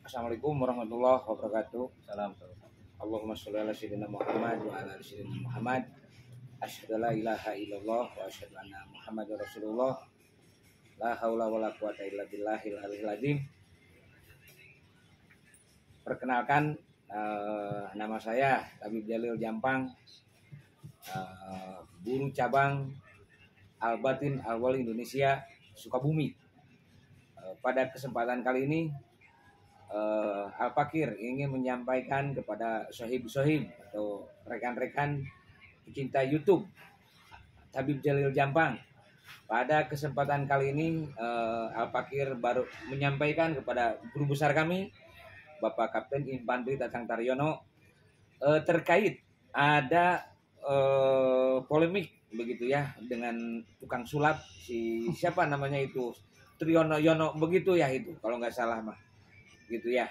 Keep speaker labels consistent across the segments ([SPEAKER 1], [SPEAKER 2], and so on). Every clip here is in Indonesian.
[SPEAKER 1] Assalamualaikum warahmatullahi wabarakatuh.
[SPEAKER 2] Salam.
[SPEAKER 1] Allahumma sholli ala sayyidina Muhammad wa ala ali sayyidina Muhammad. Asyhadu an la ilaha illallah wa asyhadu anna Muhammadar Rasulullah. La haula wala quwata illa billahil aliyil azim. Perkenalkan, nama saya Tabib Jalil Jampang, guru cabang Al-Batin Al-Wali Indonesia Sukabumi. Pada kesempatan kali ini Al-Fakir ingin menyampaikan kepada sohib-sohib atau rekan-rekan pecinta YouTube Tabib Jalil Jampang. Pada kesempatan kali ini Al-Fakir baru menyampaikan kepada guru besar kami Bapak Kapten Infantri Tatang Taryono terkait ada polemik begitu ya dengan tukang sulap si siapa namanya itu Triyono Yono begitu ya, itu kalau nggak salah mah gitu ya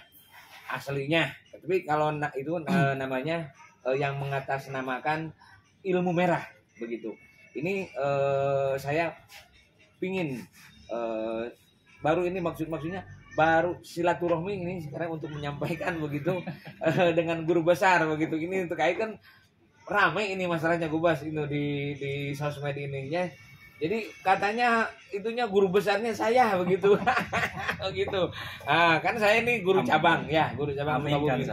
[SPEAKER 1] aslinya, tapi kalau itu namanya yang mengatasnamakan ilmu merah begitu. Ini saya pingin baru ini maksudnya baru silaturahmi ini sekarang untuk menyampaikan begitu dengan guru besar begitu. Ini terkait kan ramai ini masalahnya Gubas itu di sosmed ini ya. Jadi katanya itunya guru besarnya saya begitu. Begitu. Ah, kan saya ini guru cabang ya, guru cabang Sukabumi.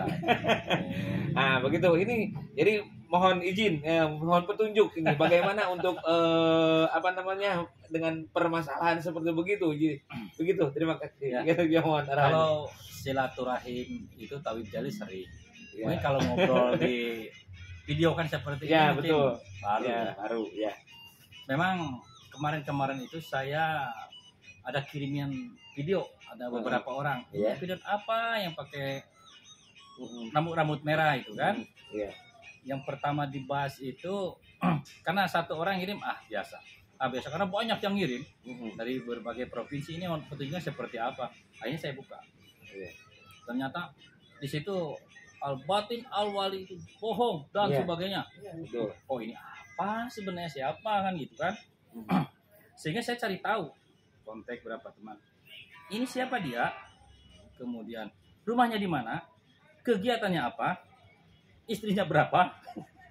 [SPEAKER 1] Nah, begitu. Ini jadi mohon izin, mohon petunjuk ini bagaimana untuk dengan permasalahan seperti begitu. Jadi, begitu. Terima kasih. Ya, mohon arahannya.
[SPEAKER 2] Kalau silaturahim itu Tabib Jalil sering. Ya. Mungkin kalau ngobrol di video kan seperti
[SPEAKER 1] ya,
[SPEAKER 2] ini
[SPEAKER 1] betul.
[SPEAKER 2] Baru
[SPEAKER 1] ya, baru ya.
[SPEAKER 2] Memang kemarin itu saya ada kiriman video, ada beberapa orang.
[SPEAKER 1] Yeah.
[SPEAKER 2] Video apa yang pakai rambut merah itu kan?
[SPEAKER 1] Yeah.
[SPEAKER 2] Yang pertama dibahas itu karena satu orang ngirim biasa. Biasa karena banyak yang ngirim dari berbagai provinsi. Ini petunjuknya seperti apa? Akhirnya saya buka.
[SPEAKER 1] Yeah.
[SPEAKER 2] Ternyata di situ Al-Batin Al-Wali itu bohong dan sebagainya.
[SPEAKER 1] Betul.
[SPEAKER 2] Oh, ini apa sebenarnya, siapa kan gitu kan? Sehingga saya cari tahu kontak berapa teman. Ini siapa dia? Kemudian rumahnya di mana? Kegiatannya apa? Istrinya berapa?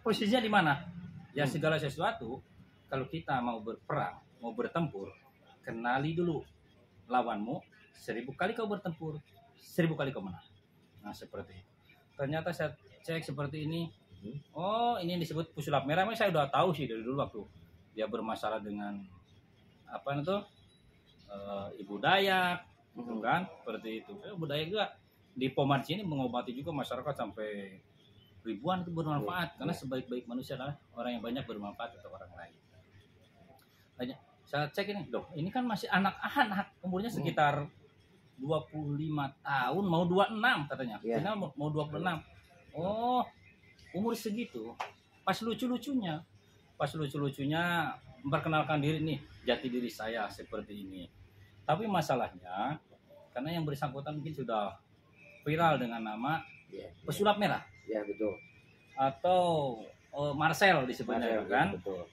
[SPEAKER 2] Posisinya di mana? Ya segala sesuatu kalau kita mau berperang, mau bertempur, kenali dulu lawanmu. 1000 kali kau bertempur, 1000 kali kau menang. Nah, seperti itu. Ternyata saya cek seperti ini. Oh, ini disebut pesulap merah. Memang saya udah tahu sih dari dulu waktu dia bermasalah dengan apa itu Ibu Dayak, gitu kan, seperti itu. Ibu Dayak juga di Pomar sini mengobati juga masyarakat sampai ribuan, itu bermanfaat karena sebaik-baik manusia adalah orang yang banyak bermanfaat untuk orang lain. Banyak. Saya cek ini, loh, ini kan masih anak-anak, umurnya sekitar 25 tahun, mau 26 katanya. Final mau 26. Oh, umur segitu. Pas lucu-lucunya memperkenalkan diri nih, jati diri saya seperti ini. Tapi masalahnya karena yang bersangkutan mungkin sudah viral dengan nama pesulap merah.
[SPEAKER 1] Ya, betul.
[SPEAKER 2] Atau Marcel disebutnya kan.
[SPEAKER 1] Betul.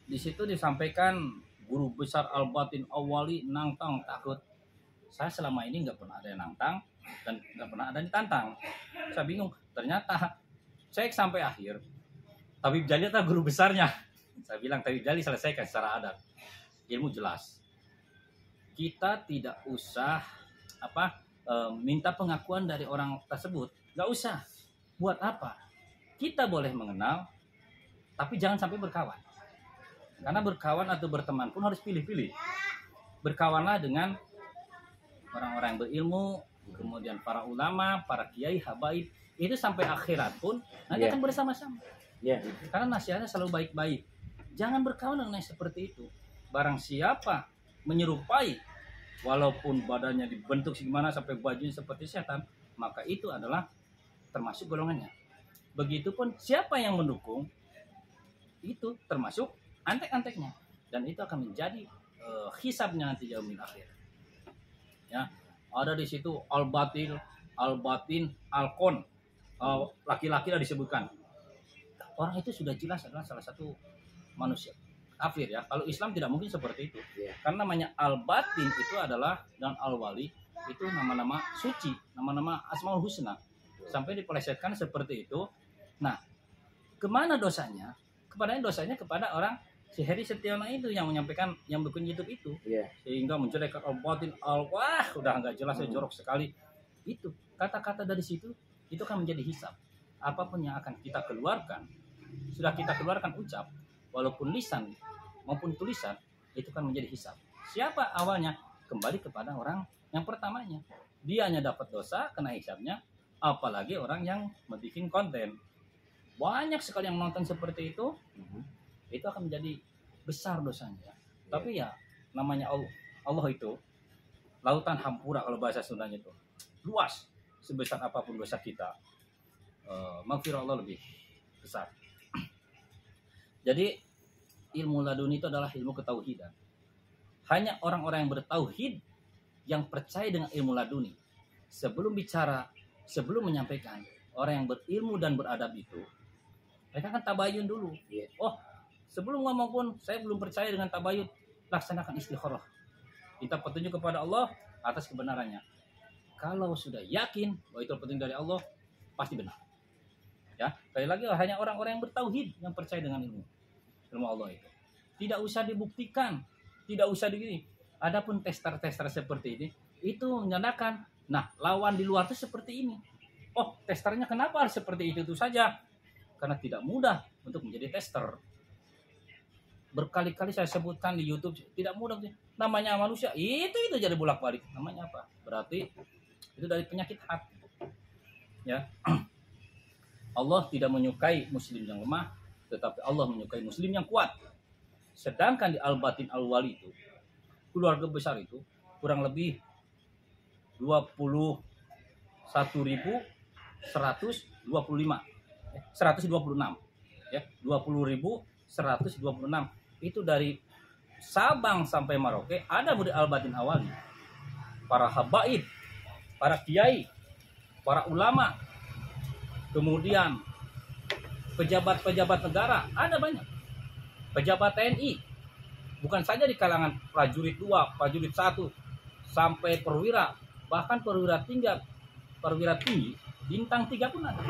[SPEAKER 2] Di situ disampaikan guru besar Al-Batin Al-Wali nantang takut. Saya selama ini nggak pernah ada yang nantang dan nggak pernah ada yang ditantang. Saya bingung. Ternyata cek sampai akhir Tabib Jalil adalah guru besarnya. Saya bilang Tabib Jalil selesaikan secara adat. Ilmu jelas. Kita tidak usah minta pengakuan dari orang tersebut. Nggak usah. Buat apa? Kita boleh mengenal, tapi jangan sampai berkawan. Karena berkawan atau berteman pun harus pilih-pilih. Berkawanlah dengan orang-orang yang berilmu, kemudian para ulama, para kiai, habaib. Itu sampai akhirat pun nanti akan bersama-sama. Karena nasihatnya selalu baik-baik. Jangan berkawan dengan yang seperti itu. Barang siapa menyerupai, walaupun badannya dibentuk segimana sampai bajunya seperti setan, maka itu adalah termasuk golongannya. Begitupun siapa yang mendukung, itu termasuk antek-anteknya. Dan itu akan menjadi hisabnya nanti yaumil akhir. Ya, ada di situ Al-Batin, Al-Kon. Laki-laki lah disebutkan. Orang itu sudah jelas adalah salah satu manusia kafir ya. Kalau Islam tidak mungkin seperti itu. Karena namanya Al-Batin itu adalah dan Al-Wali itu nama-nama suci, nama-nama Asmaul Husna. Sampai dipelesetkan seperti itu. Nah, kemana dosanya? Dosanya kepada orang si Heri Setiono itu yang menyampaikan, yang bikin YouTube itu.
[SPEAKER 1] Iya.
[SPEAKER 2] Sehingga menjelekkan al-batin wah, udah nggak jelas, jorok sekali. Itu kata-kata dari situ itu kan menjadi hisab. Apapun yang akan kita keluarkan, sudah kita keluarkan ucap, walaupun lisan maupun tulisan, itu kan menjadi hisab. Siapa awalnya? Kembali kepada orang yang pertamanya. Dia hanya dapat dosa, kena hisabnya. Apalagi orang yang membuat konten. Banyak sekali yang menonton seperti itu. Itu akan menjadi besar dosanya. Tapi ya namanya Allah itu lautan hampura kalau bahasa Sundanya itu luas. Sebesar apapun dosa kita, maghfirah Allah lebih besar. Jadi ilmu laduni itu adalah ilmu ketauhidan. Hanya orang-orang yang bertauhid yang percaya dengan ilmu laduni. Sebelum bicara, sebelum menyampaikan, orang yang berilmu dan beradab itu mereka kan tabayun dulu. Oh, sebelum ngomong pun saya belum percaya dengan tabayun, laksanakan istikharah. Minta petunjuk kepada Allah atas kebenarannya. Kalau sudah yakin bahwa itu petunjuk dari Allah, pasti benar. Ya, sekali lagi hanya orang-orang yang bertauhid yang percaya dengan ilmu Allah itu. Tidak usah dibuktikan, tidak usah begini. Adapun tester-tester seperti ini itu menyatakan, nah lawan di luar itu seperti ini. Oh, testernya kenapa harus seperti itu saja? Karena tidak mudah untuk menjadi tester. Berkali-kali saya sebutkan di YouTube, tidak mudah. Namanya manusia itu jadi bolak-balik. Namanya apa? Berarti itu dari penyakit hati. Ya. Allah tidak menyukai muslim yang lemah, tetapi Allah menyukai muslim yang kuat. Sedangkan di Al-Batin Al-Wali itu, keluarga besar itu kurang lebih 21.125, 126 ya, 20.126 itu dari Sabang sampai Merauke ada di Al-Batin Awali. Para habaib, para kiai, para ulama, kemudian pejabat-pejabat negara, ada banyak. Pejabat TNI, bukan saja di kalangan prajurit 2, prajurit 1, sampai perwira, bahkan perwira tinggi, bintang 3 pun ada.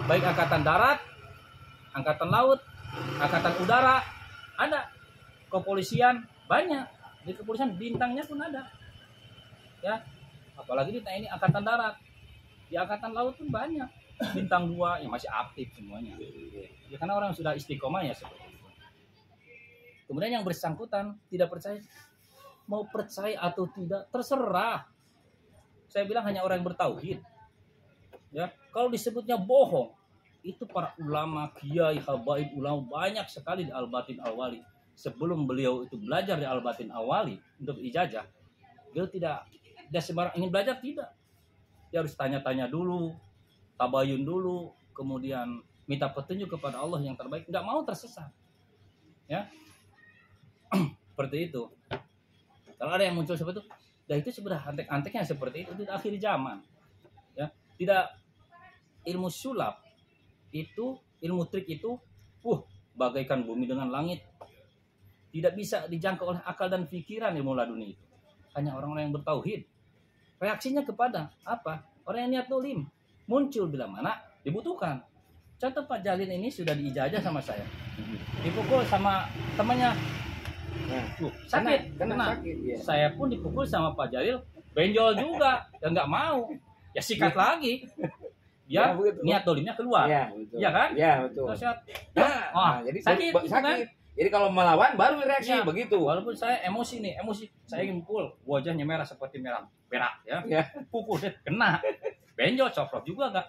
[SPEAKER 2] Baik angkatan darat, angkatan laut, angkatan udara, ada. Kepolisian banyak. Di kepolisian bintangnya pun ada. Ya. Apalagi di TNI angkatan darat. Di angkatan laut pun banyak. Bintang 2 yang masih aktif semuanya. Ya, karena orang sudah istiqomah ya seperti itu. Kemudian yang bersangkutan tidak percaya, mau percaya atau tidak terserah. Saya bilang hanya orang yang bertauhid. Ya, kalau disebutnya bohong, itu para ulama, kiai, habaib, ulama banyak sekali di Al-Batin Al-Wali. Sebelum beliau itu belajar di Al-Batin Al-Wali untuk ijazah, beliau tidak sembarang ingin belajar, tidak. Dia harus tanya-tanya dulu, tabayun dulu, kemudian minta petunjuk kepada Allah yang terbaik, nggak mau tersesat. Ya. Seperti itu. Kalau ada yang muncul seperti itu, dan itu sebenarnya antek-anteknya seperti itu di akhir zaman. Ya, tidak ilmu sulap itu, ilmu trik itu, bagaikan bumi dengan langit. Tidak bisa dijangkau oleh akal dan pikiran ilmu laduni itu. Hanya orang-orang yang bertauhid. Reaksinya kepada apa? Orang yang niat dolim. Muncul bila mana dibutuhkan. Contoh Pak Jalil ini sudah diijazah sama saya. Dipukul sama temannya. Sakit. Kena. Sakit, ya. Saya pun dipukul sama Pak Jalil. Benjol juga. Ya nggak mau. Ya sikat lagi. Ya, niat dolimnya keluar. Iya kan?
[SPEAKER 1] Iya, betul.
[SPEAKER 2] Jadi sakit. Kan?
[SPEAKER 1] Jadi kalau melawan baru reaksi begitu.
[SPEAKER 2] Walaupun saya emosi, saya ingin pukul, wajahnya merah seperti merah ya. Pukul kena. Benjol coplok juga enggak?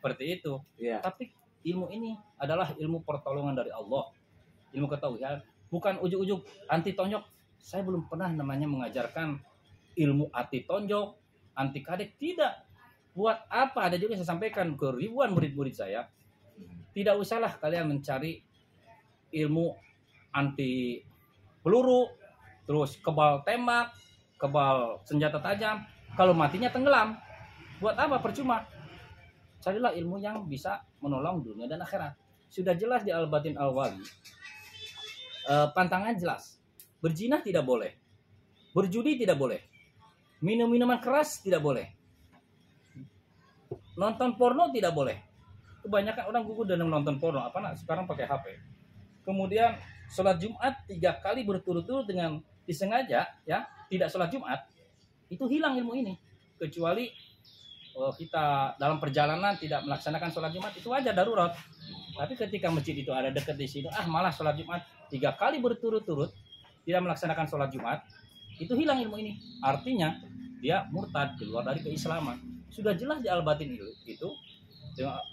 [SPEAKER 2] Seperti itu. Ya. Tapi ilmu ini adalah ilmu pertolongan dari Allah. Ilmu ketahuan, bukan ujug-ujug anti tonjok. Saya belum pernah namanya mengajarkan ilmu anti tonjok, anti kadek, tidak. Buat apa? Ada juga saya sampaikan ke ribuan murid-murid saya. Tidak usahlah kalian mencari ilmu anti peluru, terus kebal tembak, kebal senjata tajam. Kalau matinya tenggelam, buat apa? Percuma. Carilah ilmu yang bisa menolong dunia dan akhirat. Sudah jelas di Al-Batin Al-Wali. Pantangan jelas. Berzina tidak boleh. Berjudi tidak boleh. Minum minuman keras tidak boleh. Nonton porno tidak boleh. Kebanyakan orang gugur dalam nonton porno, sekarang pakai HP. Kemudian sholat Jumat 3 kali berturut-turut dengan disengaja, ya, tidak sholat Jumat, itu hilang ilmu ini. Kecuali kita dalam perjalanan tidak melaksanakan sholat Jumat, itu wajar darurat. Tapi ketika masjid itu ada dekat di situ, malah sholat Jumat 3 kali berturut-turut tidak melaksanakan sholat Jumat, itu hilang ilmu ini. Artinya dia murtad, keluar dari keislaman. Sudah jelas di Al-Batin itu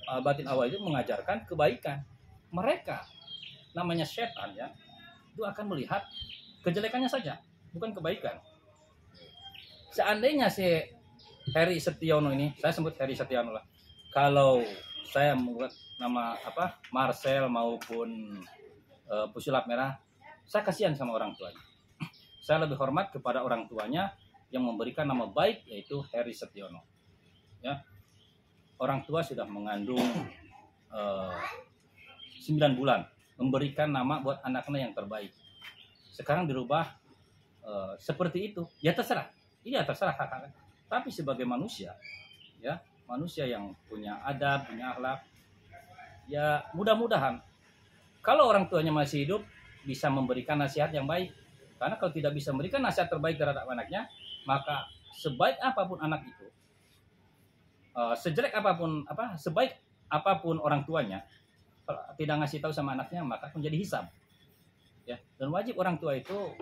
[SPEAKER 2] Al-Batin awal itu mengajarkan kebaikan. Mereka namanya setan, ya, itu akan melihat kejelekannya saja, bukan kebaikan. Seandainya si Heri Setiono ini, saya sebut Heri Setiono lah, kalau saya membuat nama Marcel maupun Pusulap Merah, saya kasihan sama orang tuanya. Saya lebih hormat kepada orang tuanya yang memberikan nama baik, yaitu Heri Setiono. Ya, orang tua sudah mengandung 9 bulan, memberikan nama buat anaknya yang terbaik. Sekarang dirubah seperti itu, ya terserah. Iya, terserah hak. Tapi sebagai manusia, ya, manusia yang punya adab, punya akhlak, ya mudah-mudahan kalau orang tuanya masih hidup bisa memberikan nasihat yang baik. Karena kalau tidak bisa memberikan nasihat terbaik terhadap anaknya, maka sebaik apapun anak itu, sejelek apapun, sebaik apapun orang tuanya, kalau tidak ngasih tahu sama anaknya, maka menjadi hisab. Ya, dan wajib orang tua itu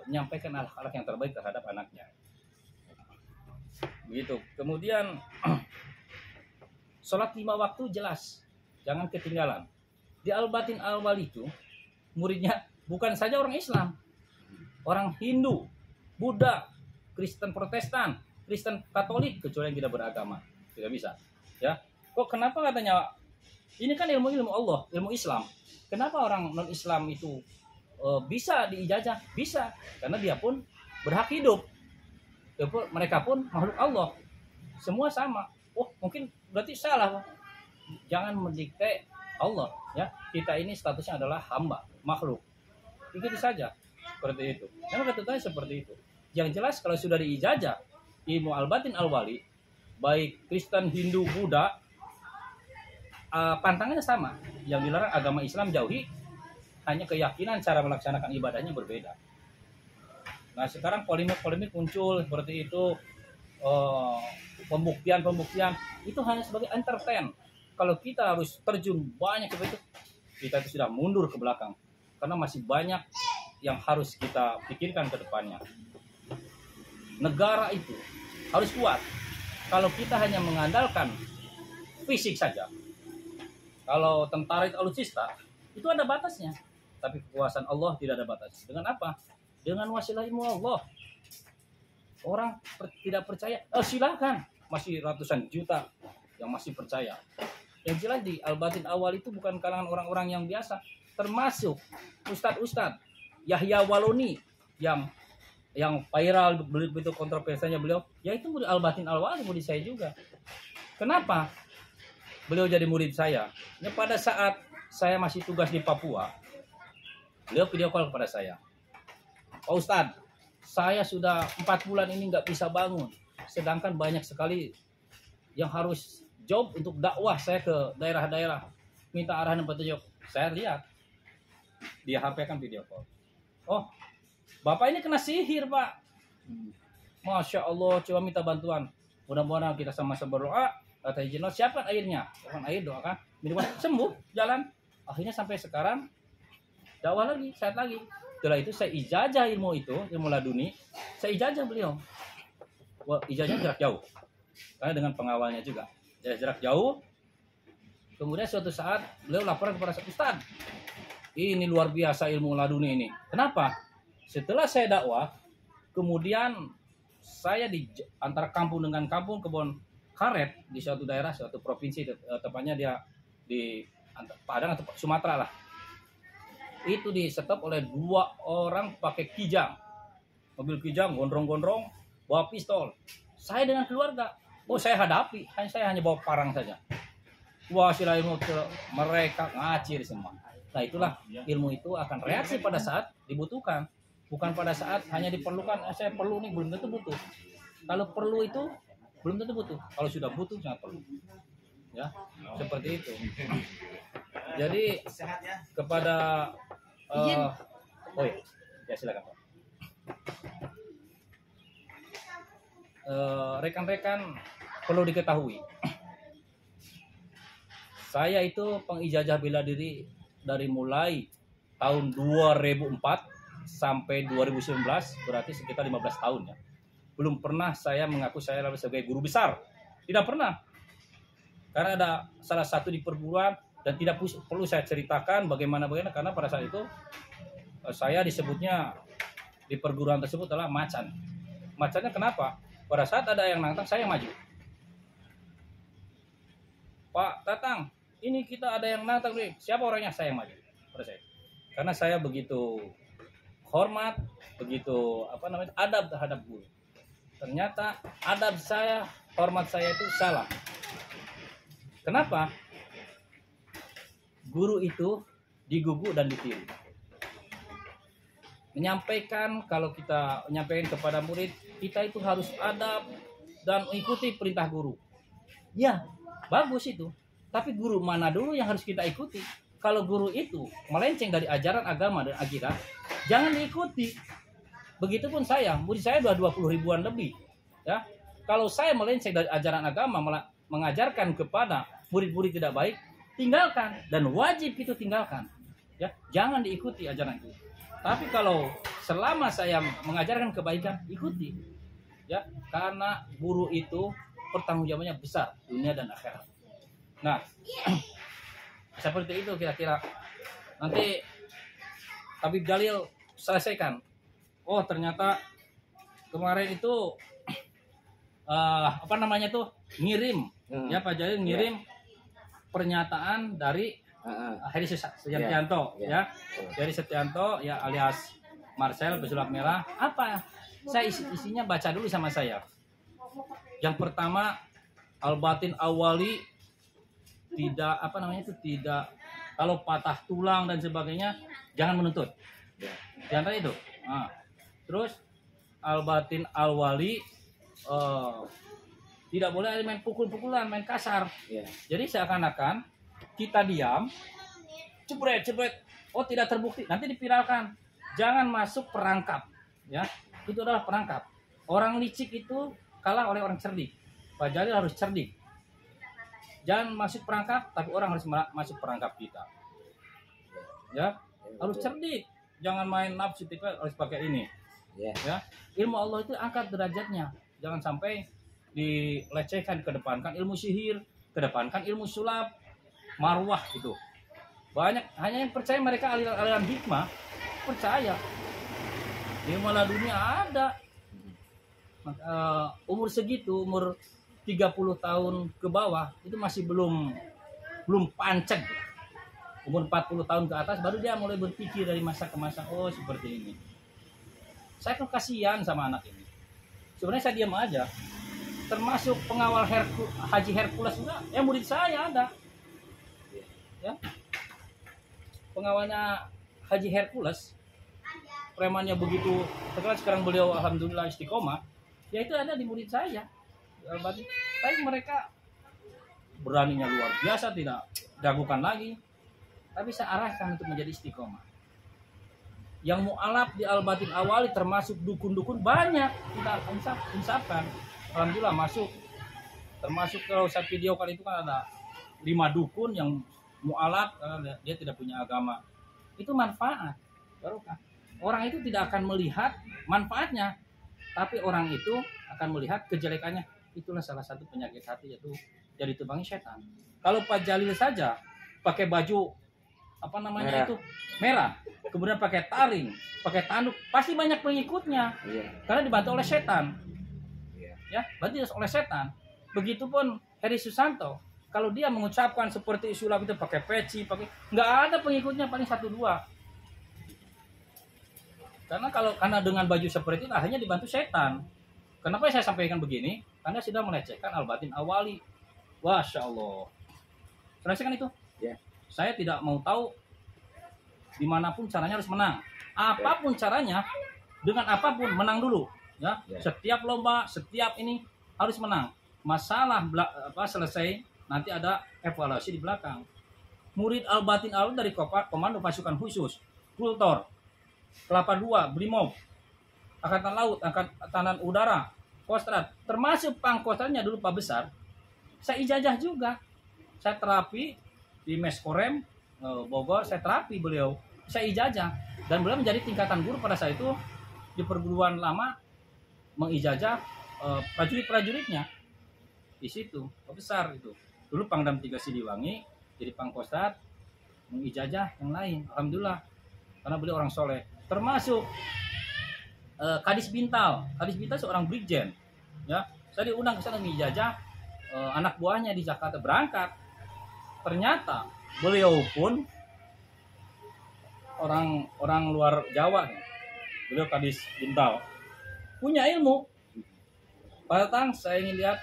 [SPEAKER 2] menyampaikan akhlak yang terbaik terhadap anaknya. Begitu. Kemudian sholat 5 waktu jelas, jangan ketinggalan. Di Al-Batin Awal itu muridnya bukan saja orang Islam, orang Hindu, Buddha, Kristen Protestan, Kristen Katolik, kecuali yang tidak beragama, tidak bisa. Ya, kok kenapa katanya ini kan ilmu Allah, ilmu Islam. Kenapa orang non Islam itu bisa diijazah? Bisa, karena dia pun berhak hidup. Mereka pun makhluk Allah, semua sama. Oh, mungkin berarti salah. Jangan mendikte Allah, ya. Kita ini statusnya adalah hamba, makhluk. Begitu saja, seperti itu. Karena ketentuannya seperti itu. Yang jelas kalau sudah diijazah ilmu Al-Batin Al-Wali, baik Kristen, Hindu, Buddha, pantangannya sama. Yang dilarang agama Islam jauhi, hanya keyakinan cara melaksanakan ibadahnya berbeda. Nah, sekarang polemik muncul seperti itu, pembuktian itu hanya sebagai entertain. Kalau kita harus terjun banyak seperti itu, kita itu sudah mundur ke belakang, karena masih banyak yang harus kita pikirkan ke depannya. Negara itu harus kuat. Kalau kita hanya mengandalkan fisik saja, kalau tentara itu alutsista, itu ada batasnya. Tapi kekuasaan Allah tidak ada batas. Dengan apa? Dengan wasilah ilmu Allah. Orang tidak percaya, silakan. Masih ratusan juta yang masih percaya. Yang jelas di Al-Batin Awal itu bukan kalangan orang-orang yang biasa, termasuk ustadz Yahya Waloni yang viral begitu kontroversinya beliau, yaitu murid Al-Batin Awal, murid saya juga. Kenapa beliau jadi murid saya? Ya, pada saat saya masih tugas di Papua, beliau video call kepada saya. Pak Ustadz, saya sudah 4 bulan ini nggak bisa bangun, sedangkan banyak sekali yang harus job untuk dakwah saya ke daerah-daerah, minta arahan dan petunjuk. Saya lihat dia HP kan video call. Oh, Bapak ini kena sihir, Pak. Masya Allah, coba minta bantuan. Mudah-mudahan kita sama-sama berdoa. Kata Jinno, siapkan airnya. Siapkan air, doakan. Minuman, sembuh, jalan. Akhirnya sampai sekarang dakwah lagi, sehat lagi. Setelah itu saya ijazah ilmu itu, ilmu laduni. Saya ijazah beliau. Wah, ijazahnya jarak jauh. Karena dengan pengawalnya juga. Jarak jauh. Kemudian suatu saat beliau laporan kepada saya, Ustaz, ini luar biasa ilmu laduni ini. Kenapa? Setelah saya dakwah, kemudian saya di antara kampung dengan kampung, kebun karet di suatu daerah, suatu provinsi, tepatnya dia di Padang atau Sumatera lah. Itu di stop oleh 2 orang pakai kijang, mobil kijang, gondrong-gondrong, bawa pistol. Saya dengan keluarga, saya hadapi, saya hanya bawa parang saja. Wah, sila ilmu mereka ngacir semua. Nah, itulah ilmu itu akan reaksi pada saat dibutuhkan, bukan pada saat hanya diperlukan. Saya perlu nih, belum tentu butuh. Kalau perlu itu belum tentu butuh. Kalau sudah butuh sangat perlu. Ya, seperti itu. Jadi kepada oh ya silakan Pak. Rekan-rekan perlu diketahui, saya itu pengijazah bela diri dari mulai tahun 2004 sampai 2019, berarti sekitar 15 tahun ya. Belum pernah saya mengaku saya sebagai guru besar, tidak pernah. Karena ada salah satu di perguruan dan tidak perlu saya ceritakan bagaimana karena pada saat itu saya disebutnya di perguruan tersebut adalah macan. Macannya kenapa? Pada saat ada yang nantang saya maju. Pak datang, ini kita ada yang nantang nih. Siapa orangnya? Saya maju. Pada saya. Karena saya begitu hormat, begitu adab terhadap guru. Ternyata adab saya, hormat saya itu salah. Kenapa? Guru itu digugu dan ditiru. Menyampaikan, kalau kita menyampaikan kepada murid, kita itu harus adab dan mengikuti perintah guru. Ya, bagus itu. Tapi guru mana dulu yang harus kita ikuti? Kalau guru itu melenceng dari ajaran agama dan akhirat, jangan diikuti. Begitupun saya, murid saya sudah 20 ribuan lebih. Ya, kalau saya melenceng dari ajaran agama, mengajarkan kepada murid-murid tidak baik, tinggalkan, dan wajib itu tinggalkan. Ya, jangan diikuti ajaran itu. Tapi kalau selama saya mengajarkan kebaikan, ikuti. Ya, karena guru itu pertanggungjawabannya besar, dunia dan akhirat. Nah, seperti itu kira-kira. Nanti Habib Jalil selesaikan. Oh, ternyata kemarin itu ngirim. Ya, Pak Jalil ngirim pernyataan dari Heri Setianto, ya. Dari Setianto, ya alias Marcel pesulap merah. Apa? Saya isinya baca dulu sama saya. Yang pertama, Al-Batin Awali tidak tidak, kalau patah tulang dan sebagainya jangan menuntut. Di antara itu. Nah, terus Al-Batin Al-Wali tidak boleh main pukul-pukulan, main kasar. Jadi seakan-akan kita diam, jebret, oh tidak terbukti, nanti dipiralkan. Jangan masuk perangkap, ya. Itu adalah perangkap. Orang licik itu kalah oleh orang cerdik. Pak Jalil harus cerdik. Jangan masuk perangkap, tapi orang harus masuk perangkap kita. Ya, harus cerdik. Jangan main nafsu, kita harus pakai ini. Ya, ilmu Allah itu angkat derajatnya. Jangan sampai dilecehkan, kedepankan ilmu sihir, kedepankan ilmu sulap, marwah itu. Banyak hanya yang percaya mereka aliran hikmah, percaya. Ilmu dunia ada. Umur segitu, umur 30 tahun ke bawah itu masih belum pancet. Umur 40 tahun ke atas baru dia mulai berpikir dari masa ke masa, oh seperti ini. Saya tuh kasihan sama anak ini. Sebenarnya saya diam aja. Termasuk pengawal Haji Hercules juga, murid saya ada. Ya. Pengawalnya Haji Hercules, premannya begitu, sekarang beliau alhamdulillah istiqomah, ya itu ada di murid saya. Tapi mereka beraninya luar biasa, tidak ragukan lagi. Tapi saya arahkan untuk menjadi istiqomah. Yang mu'alaf di Al-Batin Awali termasuk dukun-dukun banyak kita insafkan. Alhamdulillah masuk. Termasuk kalau saya videokan itu kan ada 5 dukun yang mu'alaf karena dia tidak punya agama. Itu manfaat. Orang itu tidak akan melihat manfaatnya, tapi orang itu akan melihat kejelekannya. Itulah salah satu penyakit hati, yaitu jadi tubangi setan. Kalau Pak Jalil saja pakai baju merah, kemudian pakai taring, pakai tanduk, pasti banyak pengikutnya. Karena dibantu oleh setan. Ya, bantu oleh setan. Begitupun Heri Susanto, kalau dia mengucapkan seperti sulap itu pakai peci, nggak ada pengikutnya, paling 1-2. Karena dengan baju seperti itu akhirnya dibantu setan. Kenapa saya sampaikan begini? Karena sudah melecehkan Al-Batin Awali. Masya Allah. Selesaikan itu. Saya tidak mau tahu dimanapun caranya harus menang. Apapun caranya, dengan apapun menang dulu. ya.
[SPEAKER 1] Ya.
[SPEAKER 2] Setiap lomba, setiap ini harus menang. Masalah selesai, nanti ada evaluasi di belakang. Murid Albatin Alwi dari Komando Pasukan Khusus, Kultor, Kelapa II, Brimob, Angkatan Laut, Angkatan Udara, Kostrat, termasuk pangkostranya dulu Pak Besar, saya ijazah juga. Saya terapi di Meskorem Bogor, saya terapi beliau, saya ijazah, dan beliau menjadi tingkatan guru pada saat itu di perguruan lama, mengijazah prajurit-prajuritnya di situ. Pak Besar itu dulu Pangdam 3 Siliwangi, jadi Pangkostrat, mengijazah yang lain. Alhamdulillah, karena beliau orang soleh. Termasuk Kadis Bintal seorang brigjen, ya. Saya diundang ke sana mengijazah anak buahnya di Jakarta berangkat. Ternyata beliau pun orang luar Jawa, beliau Kadis Bintal, punya ilmu. Datang, saya ingin lihat,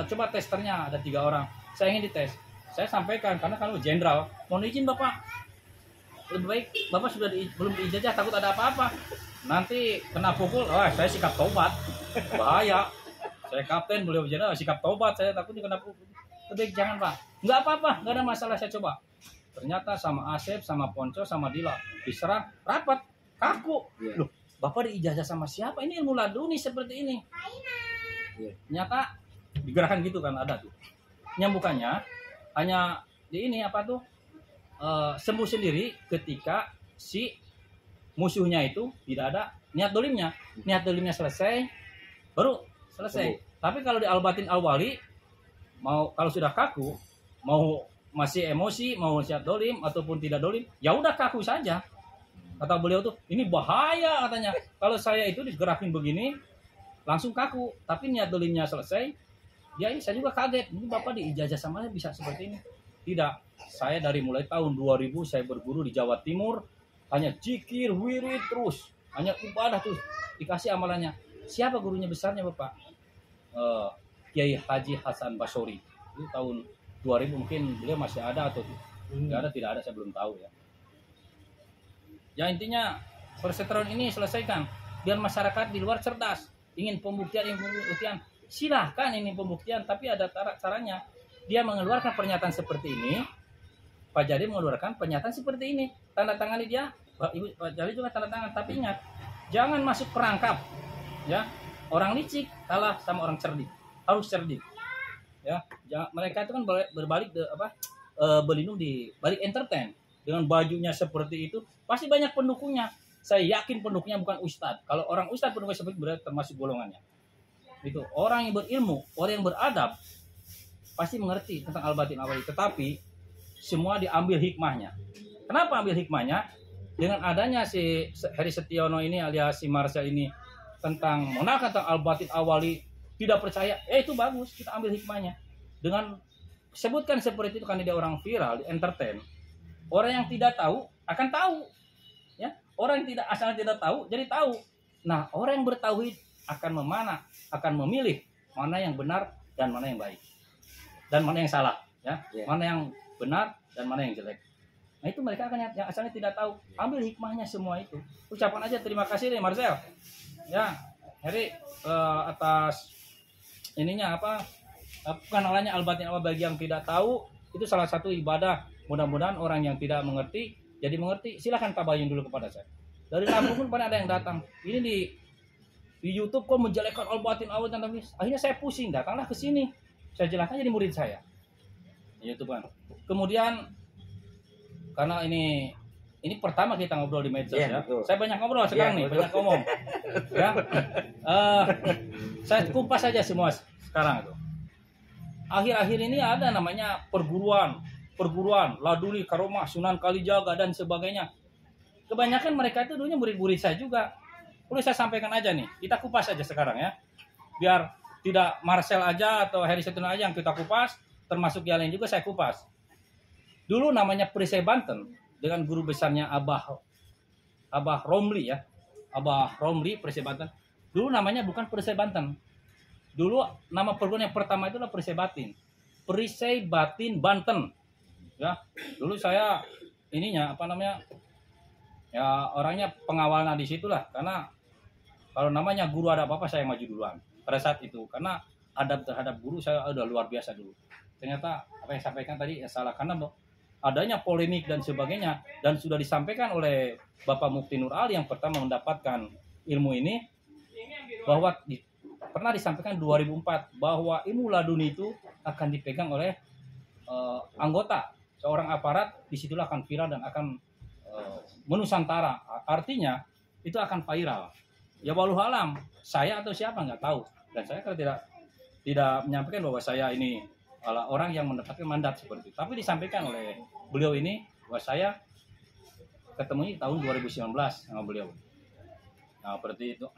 [SPEAKER 2] coba testernya ada 3 orang, saya ingin dites. Saya sampaikan, karena kalau jenderal, mohon izin Bapak, lebih baik Bapak sudah belum diijazah, takut ada apa-apa, nanti kena pukul. Wah, saya sikap tobat, bahaya. Saya kapten, beliau jenderal, sikap tobat, saya takut kena pukul. Lebih baik jangan Pak, nggak apa-apa, nggak ada masalah, saya coba. Ternyata sama Asep, sama Ponco, sama Dila diserang rapat, kaku. Loh, Bapak diijazah sama siapa? Ini ilmu laduni seperti ini. Ternyata digerakkan gitu kan, ada tuh. Nyambukannya hanya di ini apa tuh, sembuh sendiri ketika si musuhnya itu tidak ada niat dolimnya. Niat dolimnya selesai, baru selesai. Tapi kalau di Albatin Alwali, mau kalau sudah kaku, mau masih emosi, mau siap dolim ataupun tidak dolim, ya udah kaku saja. Kata beliau tuh, ini bahaya katanya. Kalau saya itu digerakin begini, langsung kaku. Tapi niat dolimnya selesai, saya juga kaget. Ini Bapak diijazah sama bisa seperti ini? Tidak. Saya dari mulai tahun 2000 saya berguru di Jawa Timur, hanya zikir, wirid terus, hanya ibadah terus. Dikasih amalannya. Siapa gurunya besarnya Bapak? Kiai Haji Hasan Basori. Itu tahun 2000, mungkin beliau masih ada atau tidak ada, saya belum tahu ya. Ya intinya perseteruan ini selesaikan biar masyarakat di luar cerdas. Ingin pembuktian, silahkan ini pembuktian, tapi ada caranya. Dia mengeluarkan pernyataan seperti ini, Pak Jadi mengeluarkan pernyataan seperti ini, tanda tangani dia, Pak Jadi juga tanda tangan. Tapi ingat, jangan masuk perangkap, ya. Orang licik kalah sama orang cerdik, harus cerdik, ya. Mereka itu kan berbalik berlindung di balik entertain dengan bajunya seperti itu, pasti banyak pendukungnya. Saya yakin pendukungnya bukan ustadz. Kalau orang ustadz pendukungnya seperti berarti termasuk golongannya. Itu orang yang berilmu, orang yang beradab, pasti mengerti tentang Albatin Alwali. Tetapi semua diambil hikmahnya. Kenapa ambil hikmahnya? Dengan adanya si Heri Setiono ini alias si Marcel ini tentang mengenal tentang Albatin Alwali, tidak percaya, itu bagus, kita ambil hikmahnya. Dengan sebutkan seperti itu karena dia orang viral, di entertain. Orang yang tidak tahu akan tahu, ya. Orang yang asalnya tidak tahu jadi tahu. Nah, orang yang bertauhid akan memilih mana yang benar dan mana yang baik, dan mana yang salah, ya. Mana yang benar dan mana yang jelek. Nah, itu mereka akan yang asalnya tidak tahu, ambil hikmahnya semua itu. Ucapan aja terima kasih nih Marcel, ya, Heri, atas ininya kenalannya Albatin Alwali bagi yang tidak tahu. Itu salah satu ibadah. Mudah-mudahan orang yang tidak mengerti jadi mengerti. Silakan tabayun dulu kepada saya. Dari Lampung pun pada ada yang datang. Ini di YouTube kok menjelekkan Albatin Alwali. Akhirnya saya pusing, datanglah ke sini. Saya jelaskan jadi murid saya. YouTube kan. Kemudian karena ini pertama kita ngobrol di medsos, ya.
[SPEAKER 1] Betul.
[SPEAKER 2] Saya banyak ngobrol sekarang nih, banyak ngomong. Ya. Saya kupas saja semua sekarang itu. Akhir-akhir ini ada namanya perguruan Laduli, Karomah, Sunan Kalijaga dan sebagainya. Kebanyakan mereka itu dulunya murid-murid saya juga. Boleh saya sampaikan aja nih, kita kupas aja sekarang ya. Biar tidak Marcel aja atau Heri Setiono aja yang kita kupas, termasuk yang lain juga saya kupas. Dulu namanya Perisai Banten dengan guru besarnya Abah Romli, ya. Abah Romli Perisai Banten. Dulu namanya bukan Perisai Banten. Dulu nama perguruan yang pertama itu adalah Perisai Batin. Perisai Batin Banten. Ya, dulu saya ininya ya orangnya pengawalnya di situlah, karena Kalau namanya guru ada apa-apa saya maju duluan pada saat itu, karena adab terhadap guru saya udah luar biasa dulu. Ternyata apa yang sampaikan tadi ya salah, karena adanya polemik dan sebagainya, dan sudah disampaikan oleh Bapak Mufti Nur Ali yang pertama mendapatkan ilmu ini, bahwa pernah disampaikan 2004 bahwa ilmu laduni itu akan dipegang oleh anggota seorang aparat, disitulah akan viral dan akan menusantara, artinya itu akan viral. Ya walau alam, saya atau siapa nggak tahu, dan saya kan tidak menyampaikan bahwa saya ini adalah orang yang mendapatkan mandat seperti itu, tapi disampaikan oleh beliau ini bahwa saya ketemu tahun 2019 sama beliau. Nah seperti itu.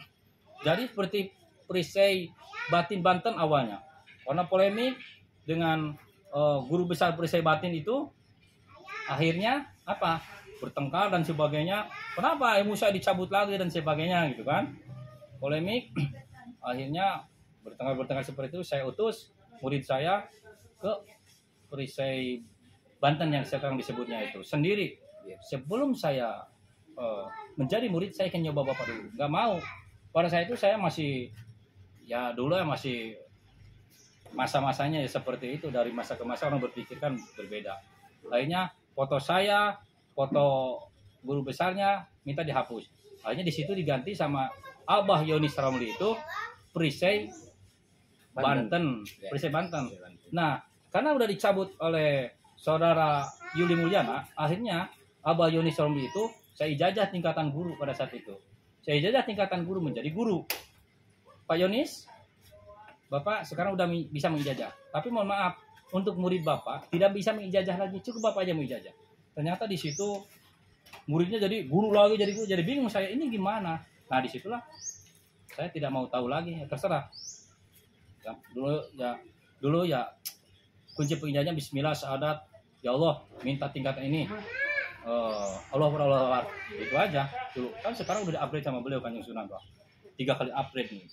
[SPEAKER 2] Jadi seperti perisai batin Banten awalnya, karena polemik dengan guru besar perisai batin itu, akhirnya apa, bertengkar dan sebagainya, kenapa ilmu saya dicabut lagi dan sebagainya gitu kan, polemik. Akhirnya bertengkar seperti itu, saya utus murid saya ke perisai Banten yang sekarang disebutnya itu sendiri. Sebelum saya menjadi murid, saya akan nyoba bapak dulu, nggak mau. Pada saat itu saya masih, ya dulu ya masih masa-masanya ya seperti itu, dari masa ke masa orang berpikir kan berbeda. Akhirnya foto saya, foto guru besarnya minta dihapus. Akhirnya di situ diganti sama Abah Yonis Ramli itu perisai Banten, perisai Banten. Nah, karena udah dicabut oleh saudara Yuli Mulyana, akhirnya Abah Yonis Ramli itu saya ijazah tingkatan guru pada saat itu. Saya ijazah tingkatan guru menjadi guru. Pak Yonis, Bapak sekarang udah bisa mengijazah. Tapi mohon maaf, untuk murid Bapak tidak bisa mengijazah lagi, cukup Bapak aja mengijazah. Ternyata di situ muridnya jadi guru lagi, jadi guru, jadi bingung saya ini gimana. Nah disitulah saya tidak mau tahu lagi, ya terserah. Dulu ya kunci pengijazahnya Bismillah, syahadat, ya Allah minta tingkatan ini. Allah berallah, itu aja dulu. Kan sekarang udah upgrade sama beliau kan yang Sunan Pak. 3 kali upgrade nih.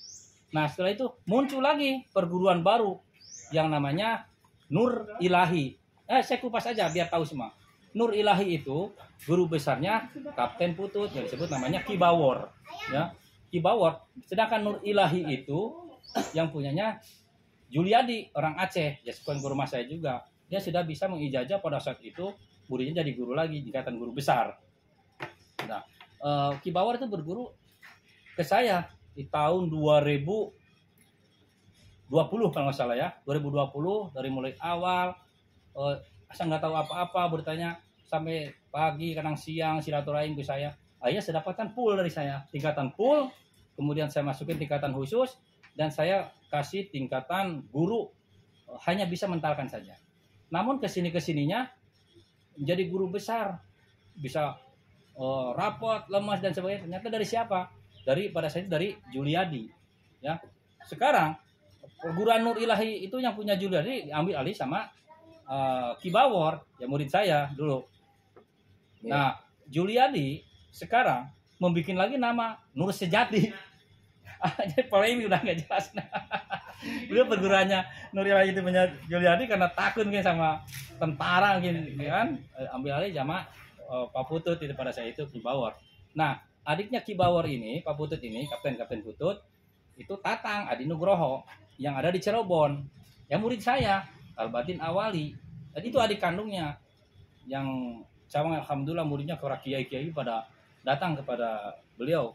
[SPEAKER 2] Nah setelah itu muncul lagi perguruan baru yang namanya Nur Ilahi. Saya kupas aja biar tahu semua. Nur Ilahi itu guru besarnya Kapten Putut yang disebut namanya Ki Bawor, ya Ki Bawor. Sedangkan Nur Ilahi itu yang punyanya Juliadi, orang Aceh, ya sekolah guru mas saya juga. Dia sudah bisa mengijazah pada saat itu, muridnya jadi guru lagi, tingkatan guru besar. Nah, Ki Bawor itu berguru ke saya di tahun 2020 kalau nggak salah ya, 2020 dari mulai awal. Saya nggak tahu apa-apa, bertanya sampai pagi, kadang siang, silaturahim ke saya. Akhirnya saya dapatkan pool dari saya, tingkatan pool, kemudian saya masukin tingkatan khusus, dan saya kasih tingkatan guru, hanya bisa mentalkan saja. Namun kesininya menjadi guru besar, bisa rapot, lemas dan sebagainya. Ternyata dari siapa? Pada saat itu dari Juliadi. Ya, sekarang perguruan Nur Ilahi itu yang punya Juliadi diambil alih sama Ki Bawor, ya murid saya dulu. Nah, Juliadi sekarang membuat lagi nama Nur Sejati. Jadi polemik udah nggak jelas. Beliau perguruannya Nur Ilahi itu punya Juliadi karena takut mungkin sama tentara mungkin, kan? Ambil alih sama Pak Putut itu pada saat itu Ki Bawor. Nah, adiknya Ki Bawor ini, Pak Putut ini, Kapten Putut, itu Tatang Adi Nugroho yang ada di Cirebon. Yang murid saya Albatin Awali. Jadi itu adik kandungnya yang cabang, alhamdulillah muridnya para kiai-kiai pada datang kepada beliau.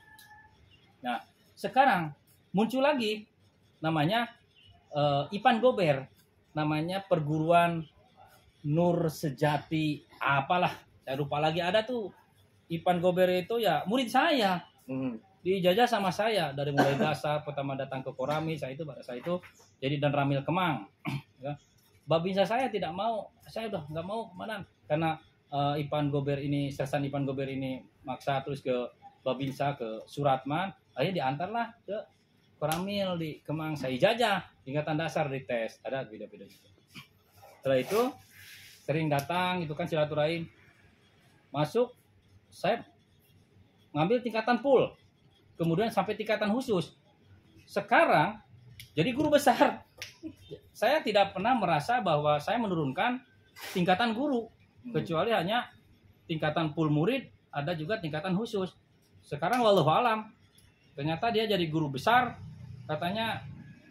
[SPEAKER 2] Nah, sekarang muncul lagi namanya Ipan Gober, namanya perguruan Nur Sejati apalah, saya lupa lagi. Ada tuh Ipan Gober itu ya murid saya. Dijajah sama saya dari mulai dasar pertama datang ke Korami, saya itu jadi dan Ramil Kemang. Ya. Babinsa saya tidak mau, saya udah nggak mau kemana, karena Ipan Gober ini, Sersan Ipan Gober ini maksa terus ke Babinsa, ke Suratman, akhirnya diantarlah ke Koramil di Kemang. Saya ijazah tingkatan dasar di tes, ada beda-beda gitu. Setelah itu sering datang itu kan silaturahim, masuk saya ngambil tingkatan pool, kemudian sampai tingkatan khusus. Sekarang jadi guru besar. Saya tidak pernah merasa bahwa saya menurunkan tingkatan guru, kecuali hanya tingkatan pool murid, ada juga tingkatan khusus. Sekarang walau alam, Ternyata dia jadi guru besar, katanya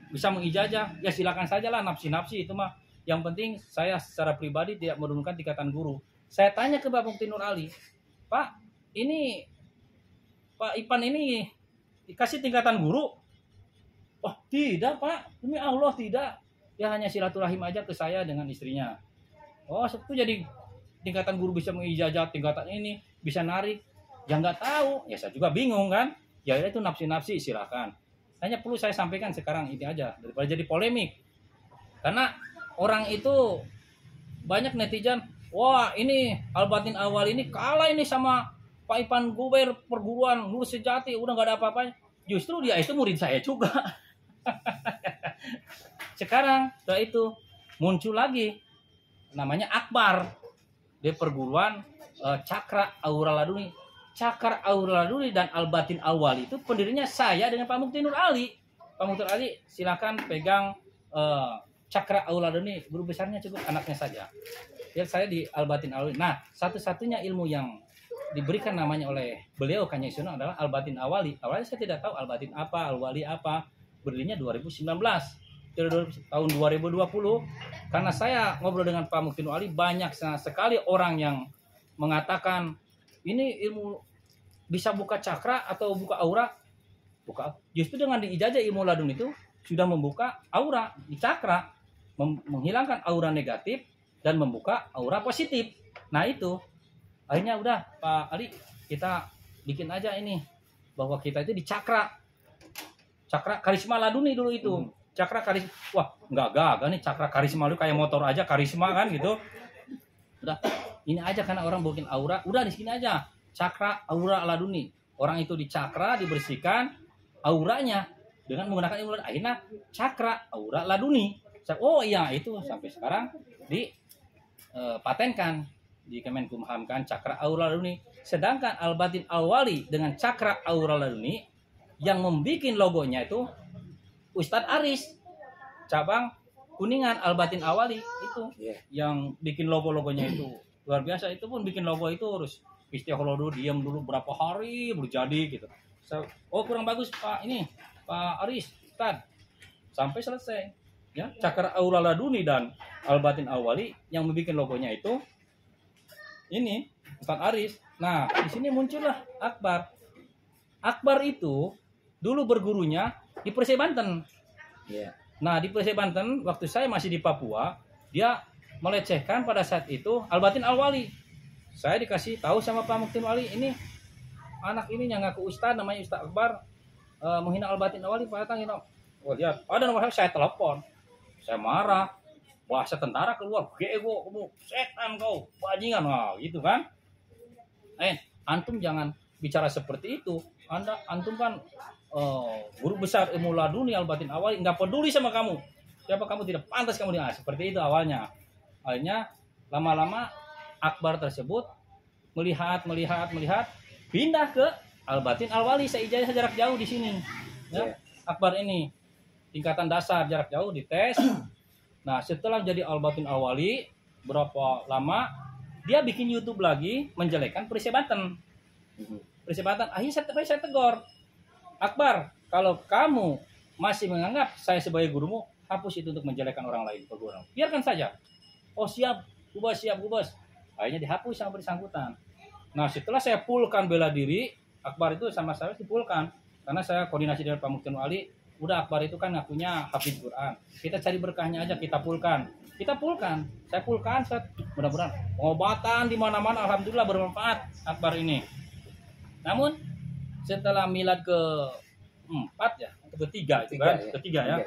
[SPEAKER 2] bisa mengijazah. Ya silakan saja lah, nafsi-nafsi itu mah. Yang penting saya secara pribadi tidak menurunkan tingkatan guru. Saya tanya ke Pak Mukti Nur Ali, Pak, ini Pak Ipan ini dikasih tingkatan guru? Oh tidak Pak, demi Allah tidak. Ya hanya silaturahim aja ke saya dengan istrinya. Oh itu jadi tingkatan guru bisa mengijazah, tingkatan ini bisa narik. Ya nggak tahu, ya saya juga bingung kan. Ya itu nafsi-nafsi silakan. Hanya perlu saya sampaikan sekarang ini aja daripada jadi polemik. Karena orang itu banyak netizen, wah ini Albatin Awal ini kalah ini sama Pak Ipan Guber perguruan Nur Sejati, udah nggak ada apa-apanya. Justru dia itu murid saya juga. Sekarang setelah itu muncul lagi namanya Akbar di perguruan Cakra Aura Laduni. Cakra Aura Laduni dan Albatin Awal itu pendirinya saya dengan Pak Mukti Nur Ali. Pak Mukti Nur Ali silakan pegang Cakra Aura Laduni, guru besarnya cukup anaknya saja. Ya saya di Albatin Awal. Nah, satu-satunya ilmu yang diberikan namanya oleh beliau Kanjeng Sunan adalah Albatin Awali. Awalnya saya tidak tahu Albatin apa, Alwali apa. Berdirinya 2019. Tahun 2020 karena saya ngobrol dengan Pak Mukti Nur Ali, banyak sekali orang yang mengatakan ini ilmu bisa buka cakra atau buka aura. Buka. Justru dengan diijazah ilmu ladun itu sudah membuka aura di cakra, menghilangkan aura negatif dan membuka aura positif. Nah itu akhirnya udah Pak Ali, kita bikin aja ini bahwa kita itu di cakra karisma laduni dulu itu. Cakra karisma, wah nggak gagal nih cakra karisma lu kayak motor aja karisma kan gitu. Udah ini aja karena orang bikin aura, udah di sini aja cakra aura laduni. Orang itu di cakra dibersihkan auranya dengan menggunakan ilmu laduni. Akhirnya cakra aura laduni. Oh iya itu sampai sekarang dipatenkan di Kemenkumham kan cakra aura laduni. Sedangkan Albatin Awali dengan cakra aura laduni yang membuat logonya itu Ustadz Aris cabang Kuningan Albatin Awali itu yang bikin logo-logonya itu luar biasa. Itu pun bikin logo itu harus istiqoroh dulu, diam dulu berapa hari baru jadi gitu. Oh kurang bagus Pak ini Pak Aris Ustadz sampai selesai ya. Cakra Aura Laduni dan Albatin Awali yang membuat logonya itu ini Ustadz Aris. Nah di sini muncullah Akbar. Akbar itu dulu bergurunya di Persib Banten. Nah di Persib Banten waktu saya masih di Papua, dia melecehkan pada saat itu Albatin Awali. Saya dikasih tahu sama Pak Mukti Nur Ali, ini anak ini yang ngaku Ustadz namanya Ustadz Akbar menghina Albatin Awali. Pak datang ini, oh lihat ada nomor saya telepon, saya marah, bahasa tentara keluar, gego kamu setan kau bajingan, nah gitu kan. Antum jangan bicara seperti itu. Antum kan guru besar ilmu laduni Albatin Awali, nggak peduli sama kamu. Siapa kamu, tidak pantas kamu dengar. Seperti itu awalnya. Akhirnya lama-lama Akbar tersebut melihat pindah ke Albatin Awali. Saya ijazah jarak jauh di sini. Ya. Akbar ini tingkatan dasar jarak jauh dites. Nah setelah jadi Albatin Awali berapa lama dia bikin YouTube lagi menjelekkan Persib Banten. Persib Banten. Akhirnya saya tegur, Akbar, kalau kamu masih menganggap saya sebagai gurumu, hapus itu untuk menjelekkan orang lain perguruan. Biarkan saja. Oh siap, Gubas. Akhirnya dihapus sama bersangkutan. Nah setelah saya pulkan bela diri, Akbar itu sama saya dipulkan. Karena saya koordinasi dengan Pak Mukti Nur Ali, udah Akbar itu kan ngakunya hafiz Quran. Kita cari berkahnya aja, kita pulkan. Saya pulkan, mudah-mudahan pengobatan di mana-mana alhamdulillah bermanfaat Akbar ini. Namun setelah milad ke-4 ya, atau ketiga itu kan, ketiga ya.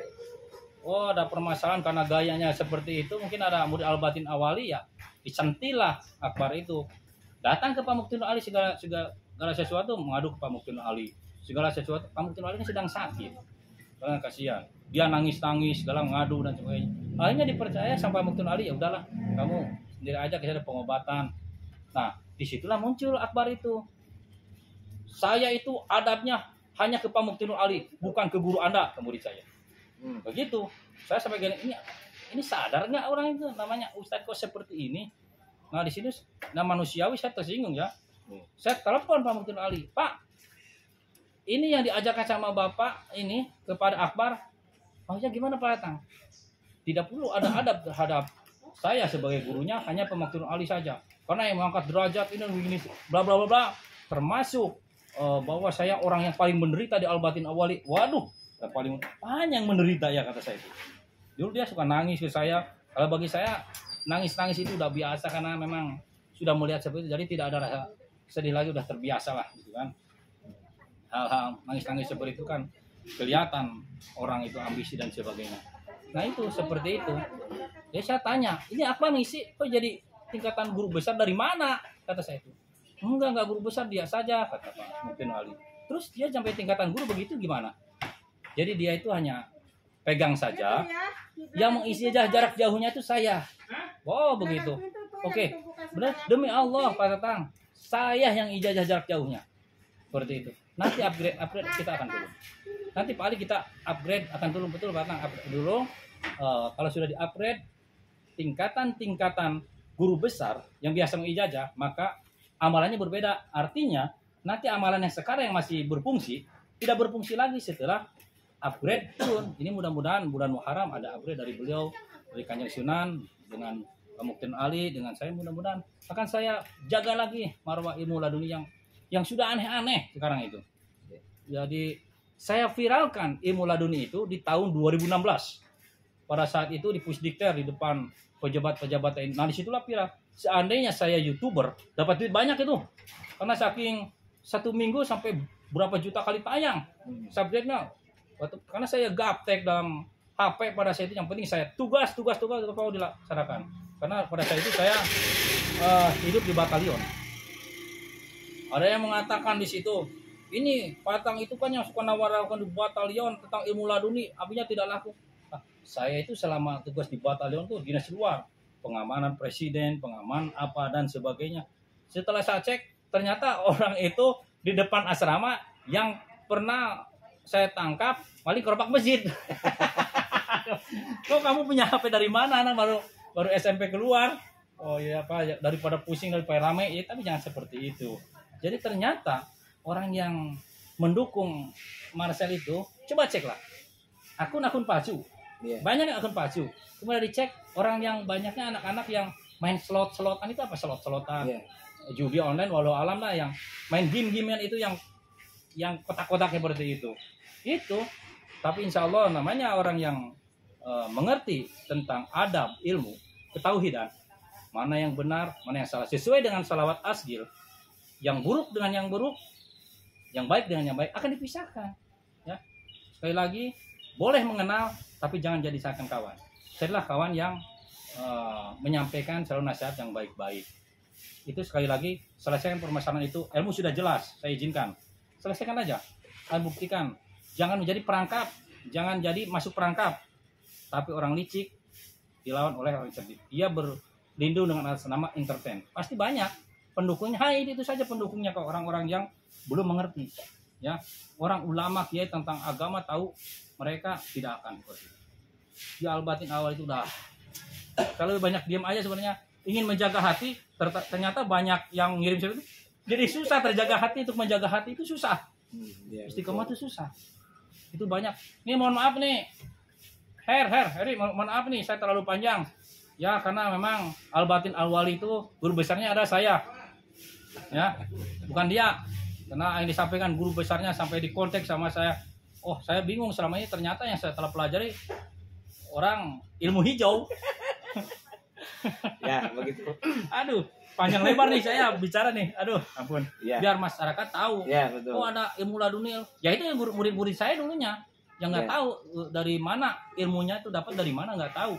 [SPEAKER 2] Oh, ada permasalahan karena gayanya seperti itu, mungkin ada murid Albatin Awali ya, disentilah Akbar itu. Datang ke Pak Mukti Nur Ali segala sesuatu mengadu ke Pak Mukti Nur Ali. Segala sesuatu Pak Mukti Nur Ali kan sedang sakit. Karena kasihan. Dia nangis-nangis, segala ngadu dan sebagainya. Akhirnya dipercaya sampai Mukti Nur Ali, ya udahlah, kamu sendiri aja kita ada pengobatan. Nah, disitulah muncul Akbar itu. Saya itu adabnya hanya ke Pak Mukti Nur Ali, bukan ke guru Anda, ke murid saya. Begitu. Saya sampai gini, ini sadar nggak orang itu namanya Ustadz kok seperti ini? Nah di sini manusiawi saya tersinggung ya. Saya telepon Pak Mukti Nur Ali, Pak, ini yang diajarkan sama Bapak ini kepada Akbar, maksudnya gimana Pak Datang? Tidak perlu ada adab terhadap saya sebagai gurunya, hanya pemakaian Ali saja. Karena yang mengangkat derajat ini begini, bla bla bla bla, termasuk bahwa saya orang yang paling menderita di Al-Batin Awali. Waduh, paling banyak yang menderita ya kata saya itu. Dulu dia suka nangis ke saya. Kalau bagi saya nangis-nangis itu udah biasa karena memang sudah melihat seperti itu. Jadi tidak ada rasa sedih lagi, udah terbiasa lah gitu kan. Hal-hal nangis-nangis seperti itu kan kelihatan orang itu ambisi dan sebagainya. Nah itu seperti itu. Jadi saya tanya, ini apa ngisi? Kok jadi tingkatan guru besar dari mana? Kata saya itu. Enggak guru besar, dia saja kata Pak Muktin Ali. Terus dia sampai tingkatan guru begitu gimana? Jadi dia itu hanya pegang saja. Yang mengisi jarak jauhnya itu saya. Oh begitu. Oke. Benar demi Allah Pak Tatang, saya yang ijazah jarak jauhnya. Seperti itu. Nanti upgrade kita akan turun. Nanti Pak Ali kita upgrade akan turun, betul Pak Tatang, upgrade dulu. Kalau sudah di-upgrade tingkatan-tingkatan guru besar yang biasa mengijazah, maka amalannya berbeda. Artinya nanti amalan yang sekarang yang masih berfungsi tidak berfungsi lagi setelah upgrade turun. Ini mudah-mudahan bulan Muharram ada upgrade dari beliau, dari Kanjeng Sunan dengan Pak Muktin Ali, dengan saya, mudah-mudahan akan saya jaga lagi marwah ilmu laduni yang sudah aneh-aneh sekarang itu. Jadi saya viralkan ilmu laduni itu di tahun 2016. Pada saat itu di Pusdikter di depan pejabat-pejabat TNI. Nah disitulah viral. Seandainya saya YouTuber dapat duit banyak itu, karena saking 1 minggu sampai berapa juta kali tayang subjeknya. Karena saya gaptek dalam HP pada saat itu, yang penting saya tugas kalau dilaksanakan. Karena pada saat itu saya hidup di batalion. Ada yang mengatakan di situ, ini Patang itu kan yang suka nawarakan di batalion tentang ilmu laduni, apinya tidak laku. Nah, saya itu selama tugas di batalion tuh dinas luar, pengamanan presiden, pengaman apa dan sebagainya. Setelah saya cek, ternyata orang itu di depan asrama yang pernah saya tangkap maling gerobak masjid. Kok kamu punya HP dari mana? Anak baru SMP keluar. Oh iya Pak, daripada pusing, daripada rame, ya tapi jangan seperti itu. Jadi ternyata orang yang mendukung Marcel itu, coba ceklah akun-akun palsu. Banyak akun palsu. Kemudian dicek orang yang banyaknya anak-anak yang main slot-slotan. Itu apa slot-slotan? Judi online walau alam lah, yang main game-gamean itu yang kotak-kotak seperti itu. Tapi insya Allah namanya orang yang mengerti tentang adab ilmu ketauhidan, mana yang benar mana yang salah, sesuai dengan salawat asgil, yang buruk dengan yang buruk, yang baik dengan yang baik akan dipisahkan ya. Sekali lagi, boleh mengenal tapi jangan jadi seakan kawan. Carilah kawan yang menyampaikan selalu nasihat yang baik-baik. Itu sekali lagi, selesaikan permasalahan itu. Ilmu sudah jelas, saya izinkan, selesaikan aja. Saya buktikan. Jangan menjadi perangkap, jangan jadi masuk perangkap. Tapi orang licik dilawan oleh orang cerdik. Dia berlindung dengan atas nama entertain. Pasti banyak pendukungnya. Itu saja pendukungnya ke orang-orang yang belum mengerti. Ya, orang ulama kiai tentang agama tahu, mereka tidak akan seperti itu. Di Al-Batin Awal itu udah. Kalau banyak diam aja sebenarnya, ingin menjaga hati, ternyata banyak yang ngirim seperti itu. Jadi susah terjaga hati, untuk menjaga hati itu susah. Istiqomah itu susah. Itu banyak. Nih mohon maaf nih. Heri, mohon maaf nih saya terlalu panjang. Ya, karena memang Al-Batin Al-Wali itu guru besarnya ada saya. Ya, bukan dia. Karena yang disampaikan guru besarnya sampai di konteks sama saya. Oh, saya bingung selama ini, ternyata yang saya telah pelajari orang ilmu hijau.
[SPEAKER 1] Ya, begitu.
[SPEAKER 2] Aduh, panjang lebar nih saya bicara nih. Aduh, ampun.
[SPEAKER 1] Ya.
[SPEAKER 2] Biar masyarakat tahu.
[SPEAKER 1] Ya, betul.
[SPEAKER 2] Oh, ada ilmu laduni. Ya itu yang murid-murid saya dulunya yang nggak tahu dari mana ilmunya itu dapat dari mana, nggak tahu.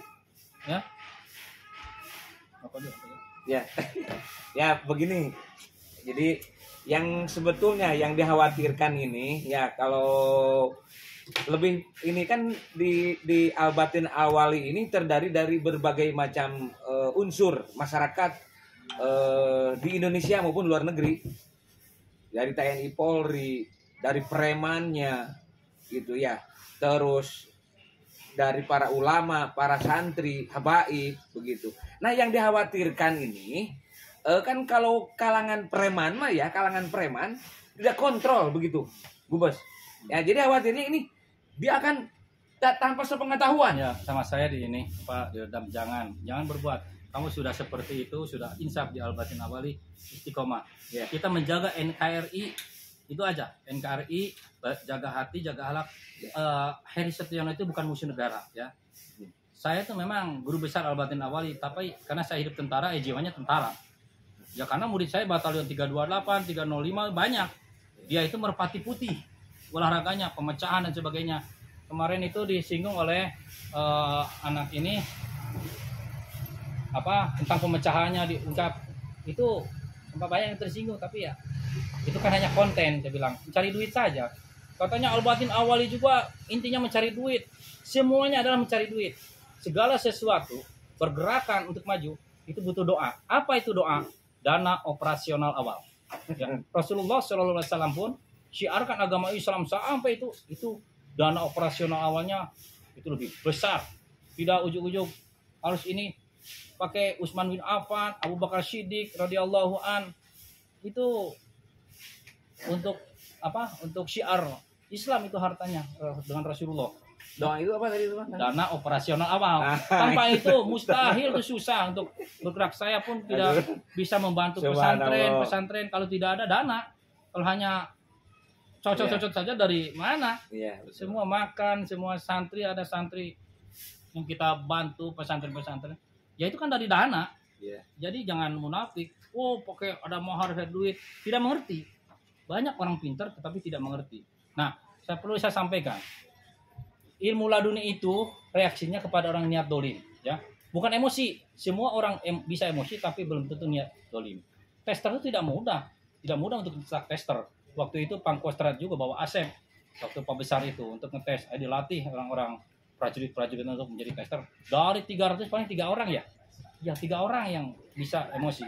[SPEAKER 2] Ya. Apa dia?
[SPEAKER 1] Ya. Ya, begini. Jadi yang sebetulnya yang dikhawatirkan ini ya, kalau lebih ini kan di Al-Batin Al-Wali ini terdiri dari berbagai macam unsur masyarakat di Indonesia maupun luar negeri, dari TNI Polri, dari premannya gitu ya, terus dari para ulama, para santri, habaib begitu. Nah yang dikhawatirkan ini kan kalau kalangan preman mah ya, kalangan preman tidak kontrol begitu. Gubes. Ya, jadi khawatirnya ini dia akan tanpa sepengetahuan.
[SPEAKER 2] Ya, sama saya di ini, Pak Dirdam, jangan berbuat. Kamu sudah seperti itu, sudah insaf di Al-Batin Awali, istiqomah.
[SPEAKER 1] Ya.
[SPEAKER 2] Kita menjaga NKRI itu aja. NKRI, jaga hati, jaga akhlak. Heri Setiono itu bukan musuh negara, ya. Saya tuh memang guru besar Al-Batin Awali, tapi karena saya hidup tentara, jiwanya tentara. Ya karena murid saya batalion 328, 305 banyak. Dia itu merpati putih, olahraganya, pemecahan dan sebagainya. Kemarin itu disinggung oleh anak ini tentang pemecahannya diungkap itu sempat banyak yang tersinggung, tapi ya itu kan hanya konten, saya bilang mencari duit saja. Katanya Al-Batin Awali juga intinya mencari duit, semuanya adalah mencari duit. Segala sesuatu pergerakan untuk maju itu butuh doa. Apa itu doa? Dana operasional awal. Ya, Rasulullah SAW pun syiarkan agama Islam sampai itu dana operasional awalnya itu lebih besar. Tidak ujuk-ujuk harus ini pakai Utsman bin Affan, Abu Bakar Siddiq radhiyallahu an. Itu untuk Untuk syiar Islam itu hartanya dengan Rasulullah.
[SPEAKER 1] Doa itu apa tadi itu?
[SPEAKER 2] Dana operasional awal. Tanpa itu mustahil, itu susah untuk bergerak. Saya pun tidak bisa membantu pesantren kalau tidak ada dana. Kalau hanya cocok-cocok saja dari mana?
[SPEAKER 1] Iya,
[SPEAKER 2] semua makan, semua santri, ada santri yang kita bantu pesantren-pesantren. Ya itu kan dari dana.
[SPEAKER 1] Iya.
[SPEAKER 2] Jadi jangan munafik. Oh, pakai ada mahar, ada duit, tidak mengerti. Banyak orang pintar tetapi tidak mengerti. Nah, saya sampaikan. Ilmu laduni itu reaksinya kepada orang niat dolim, ya, bukan emosi. Semua orang bisa emosi, tapi belum tentu niat dolim. Tester itu tidak mudah untuk mencetak tester. Waktu itu Pangkostrat juga bawa Asep, waktu Pak Besar itu untuk ngetes, dilatih orang-orang prajurit untuk menjadi tester. Dari 300 paling 3 orang ya, 3 orang yang bisa emosi.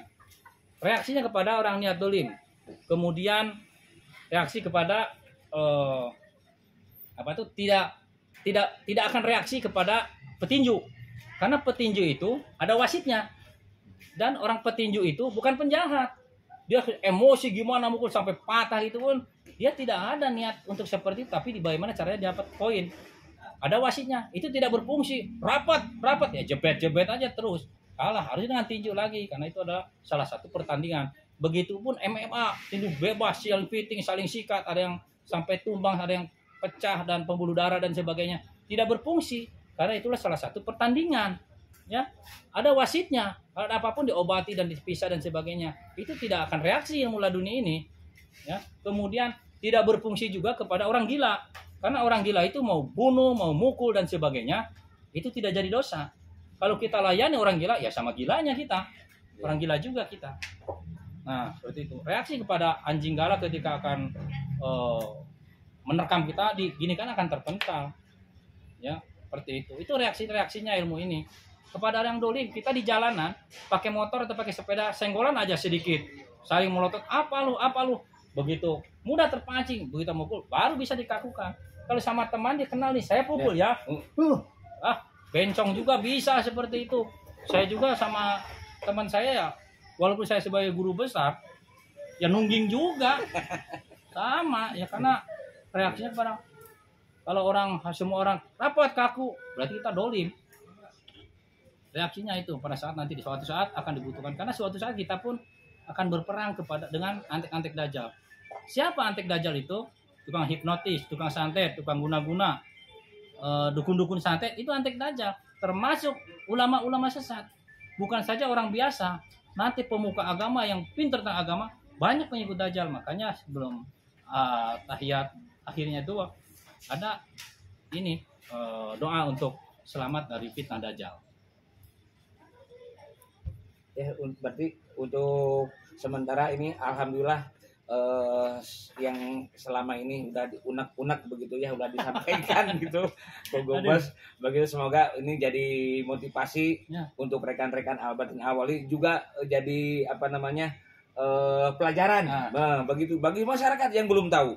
[SPEAKER 2] Reaksinya kepada orang niat dolim. Kemudian reaksi kepada tidak akan reaksi kepada petinju, karena petinju itu ada wasitnya, dan orang petinju itu bukan penjahat. Dia emosi gimana mukul sampai patah itu pun dia tidak ada niat untuk seperti itu, tapi bagaimana caranya dapat poin. Ada wasitnya, itu tidak berfungsi. Rapat ya jebet aja terus. Kalah, harus dengan tinju lagi, karena itu adalah salah satu pertandingan. Begitupun MMA, tinju bebas, saling fitting, saling sikat, ada yang sampai tumbang, ada yang pecah dan pembuluh darah dan sebagainya, tidak berfungsi karena itulah salah satu pertandingan, ya. Ada wasitnya, ada apapun diobati dan dipisah dan sebagainya, itu tidak akan reaksi ilmu laduni ini, ya. Kemudian tidak berfungsi juga kepada orang gila, karena orang gila itu mau bunuh, mau mukul dan sebagainya, itu tidak jadi dosa. Kalau kita layani orang gila, ya sama gilanya kita, orang gila juga kita. Nah, seperti itu. Reaksi kepada anjing galak ketika akan menerkam kita, gini kan akan terpental, ya, seperti itu. Itu reaksinya ilmu ini. Kepada yang dolim, kita di jalanan pakai motor atau pakai sepeda, senggolan aja sedikit, saling melotot, apa lu, begitu mudah terpancing, begitu mukul baru bisa dikakukan. Kalau sama teman dia kenal nih, saya pukul ya, bencong juga bisa seperti itu. Saya juga sama teman saya ya, walaupun saya sebagai guru besar, ya nungging juga, sama ya, karena reaksinya pada kalau semua orang rapat kaku, berarti kita dolim. Reaksinya itu pada saat nanti di suatu saat akan dibutuhkan, karena suatu saat kita pun akan berperang dengan antek-antek dajjal. Siapa antek dajjal itu? Tukang hipnotis, tukang santet, tukang guna-guna, dukun-dukun santet, itu antek dajjal. Termasuk ulama-ulama sesat. Bukan saja orang biasa, nanti pemuka agama yang pintar tentang agama banyak pengikut dajjal. Makanya sebelum tahiyat akhirnya itu ada ini doa untuk selamat dari fitnah dajjal.
[SPEAKER 1] Ya, berarti untuk sementara ini alhamdulillah yang selama ini udah diunak-unak begitu ya, udah disampaikan gitu Gobas. Begitu, semoga ini jadi motivasi ya untuk rekan-rekan Al-Batin Awali, juga jadi pelajaran. Nah, begitu bagi masyarakat yang belum tahu.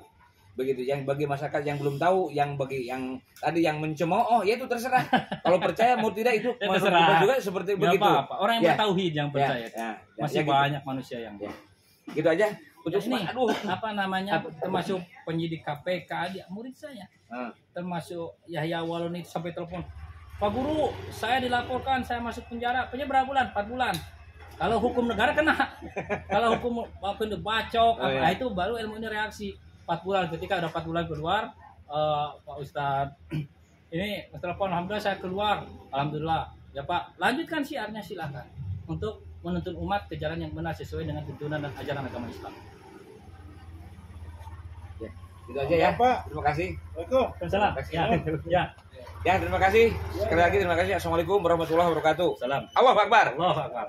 [SPEAKER 1] Begitu, yang bagi masyarakat yang belum tahu, yang bagi yang tadi yang mencemooh, ya itu terserah. Kalau percaya mau tidak itu terserah juga seperti begitu.
[SPEAKER 2] Apa-apa. Orang yang bertauhid yang percaya.
[SPEAKER 1] Ya,
[SPEAKER 2] masih
[SPEAKER 1] ya,
[SPEAKER 2] banyak
[SPEAKER 1] gitu.
[SPEAKER 2] Manusia yang
[SPEAKER 1] gitu aja. Putus
[SPEAKER 2] ini
[SPEAKER 1] aduh.
[SPEAKER 2] apa namanya termasuk penyidik KPK dia murid saya. Termasuk Yahya Waloni sampai telepon, Pak Guru, saya dilaporkan saya masuk penjara. Berapa bulan? 4 bulan. Kalau hukum negara kena. Kalau hukum apa bacok itu baru ilmu ini reaksi. 4 bulan ketika udah 4 bulan keluar Pak Ustadz ini telepon, alhamdulillah saya keluar. Alhamdulillah. Ya Pak, lanjutkan syiarnya silakan untuk menuntun umat ke jalan yang benar sesuai dengan tuntunan dan ajaran agama Islam.
[SPEAKER 1] Ya, itu aja ya. Pak. Terima kasih.
[SPEAKER 2] Waalaikumsalam. Ya,
[SPEAKER 1] terima kasih. Sekali lagi terima kasih. Assalamualaikum warahmatullahi wabarakatuh.
[SPEAKER 2] Salam.
[SPEAKER 1] Allahu Akbar.
[SPEAKER 2] Allahu Akbar.